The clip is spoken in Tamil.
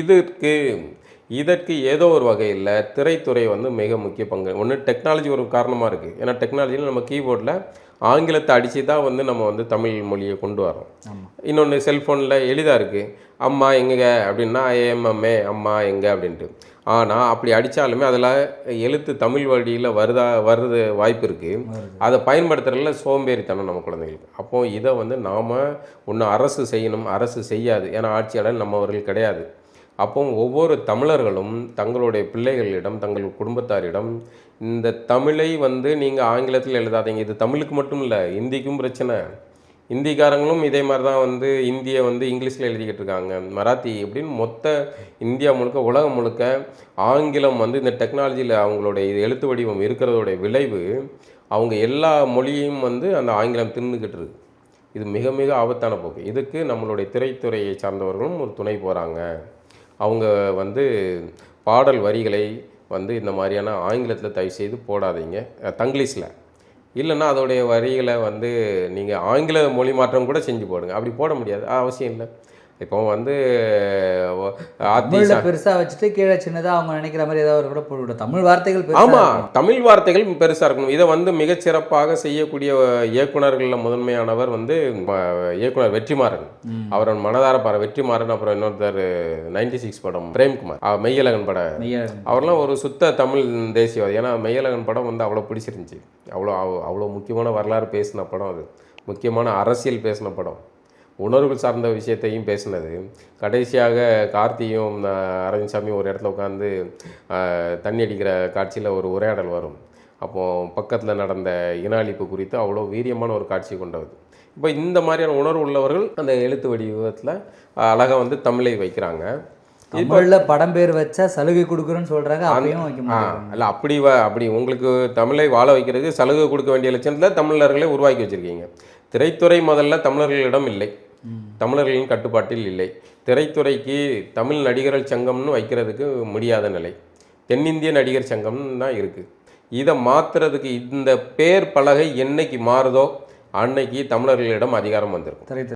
இதற்கு இதற்கு ஏதோ ஒரு வகையில் திரைத்துறை வந்து மிக முக்கிய பங்கு. ஒன்று டெக்னாலஜி ஒரு காரணமாக இருக்குது. ஏன்னா டெக்னாலஜியில் நம்ம கீபோர்டில் ஆங்கிலத்தை அடித்து தான் வந்து நம்ம வந்து தமிழ் மொழியை கொண்டு வரோம். இன்னொன்று செல்ஃபோனில் எளிதாக இருக்குது. அம்மா எங்கே அப்படின்னா ஏஎம்எம்ஏ அம்மா எங்கே அப்படின்ட்டு. ஆனால் அப்படி அடித்தாலுமே அதில் எழுத்து தமிழ் வழியில் வருது வாய்ப்பு இருக்குது. அதை பயன்படுத்துறதுல சோம்பேறித்தனம் நம்ம குழந்தைகளுக்கு. அப்போது இதை வந்து நாம் ஒன்று அரசு செய்யணும், அரசு செய்யாது. ஏன்னா ஆட்சியாளர் நம்மவர்கள் கிடையாது. அப்போ ஒவ்வொரு தமிழர்களும் தங்களுடைய பிள்ளைகளிடம் தங்கள் குடும்பத்தாரிடம் இந்த தமிழை வந்து நீங்கள் ஆங்கிலத்தில் எழுதாதீங்க. இது தமிழுக்கு மட்டும் இல்லை, இந்திக்கும் பிரச்சனை. இந்திக்காரங்களும் இதே மாதிரி தான் வந்து இந்தியை வந்து இங்கிலீஷில் எழுதிக்கிட்டு இருக்காங்க, மராத்தி அப்படின்னு மொத்த இந்தியா முழுக்க உலகம் முழுக்க ஆங்கிலம் வந்து இந்த டெக்னாலஜியில் அவங்களுடைய எழுத்து வடிவம் இருக்கிறதோடைய விளைவு அவங்க எல்லா மொழியையும் வந்து அந்த ஆங்கிலம் தின்னுக்கிட்டு இருக்கு. இது மிக மிக ஆபத்தான போக்கு. இதுக்கு நம்மளுடைய திரைத்துறையை சார்ந்தவர்களும் ஒரு துணை போகிறாங்க. அவங்க வந்து பாடல் வரிகளை வந்து இந்த மாதிரியான ஆங்கிலத்தில் தயவுசெய்து போடாதீங்க, தங்கிலீஷில் இல்லைன்னா அதோடைய வரிகளை வந்து நீங்கள் ஆங்கில மொழி மாற்றம் கூட செஞ்சு போடுங்க. அப்படி போட முடியாது, அவசியம் இல்லை. இப்போ வந்து பெருசாக வச்சுட்டு கீழே சின்னதாக அவங்க நினைக்கிற மாதிரி ஏதாவது கூட போட்டுவிடும். தமிழ் வார்த்தைகள் ஆமாம், தமிழ் வார்த்தைகள் பெருசாக இருக்கணும். இதை வந்து மிகச்சிறப்பாக செய்யக்கூடிய இயக்குநர்களில் முதன்மையானவர் வந்து இயக்குனர் வெற்றிமாறன். அவரோட மனதார வெற்றிமாறன். அப்புறம் இன்னொருத்தர் 96 படம் பிரேம்குமார், மெய்யழகன் படம். அவரெல்லாம் ஒரு சுத்த தமிழ் தேசியவாதி. ஏன்னா மெய்யழகன் படம் வந்து அவ்வளோ பிடிச்சிருந்துச்சி. அவ்வளோ முக்கியமான வரலாறு பேசின படம். அது முக்கியமான அரசியல் பேசின படம், உணர்வுகள் சார்ந்த விஷயத்தையும் பேசினது. கடைசியாக கார்த்தியும் அரவிந்த்சாமியும் ஒரு இடத்துல உட்காந்து தண்ணி அடிக்கிற காட்சியில் ஒரு உரையாடல் வரும். அப்போது பக்கத்தில் நடந்த இன அழிப்பு குறித்து அவ்வளோ வீரியமான ஒரு காட்சி கொண்டது. இப்போ இந்த மாதிரியான உணர்வு உள்ளவர்கள் அந்த எழுத்து வடிவத்தில் அழகாக வந்து தமிழை வைக்கிறாங்க. தமிழில் படம் பேர் வச்சா சலுகை கொடுக்குறோன்னு சொல்கிறாங்க. இல்லை, அப்படி உங்களுக்கு தமிழை வாழ வைக்கிறதுக்கு சலுகை கொடுக்க வேண்டிய லட்சணத்தில் தமிழர்களை உருவாக்கி வச்சுருக்கீங்க. திரைத்துறை முதல்ல தமிழர்களிடம் இல்லை, தமிழர்களின் கட்டுப்பாட்டில் இல்லை. திரைத்துறைக்கு தமிழ் நடிகர்கள் சங்கம்னு வைக்கிறதுக்கு முடியாத நிலை. தென்னிந்திய நடிகர் சங்கம்னு தான் இருக்குது. இதை மாற்றுறதுக்கு இந்த பேர் பலகை என்னைக்கு மாறுதோ அன்னைக்கு தமிழர்களிடம் அதிகாரம் வந்திருக்கும்.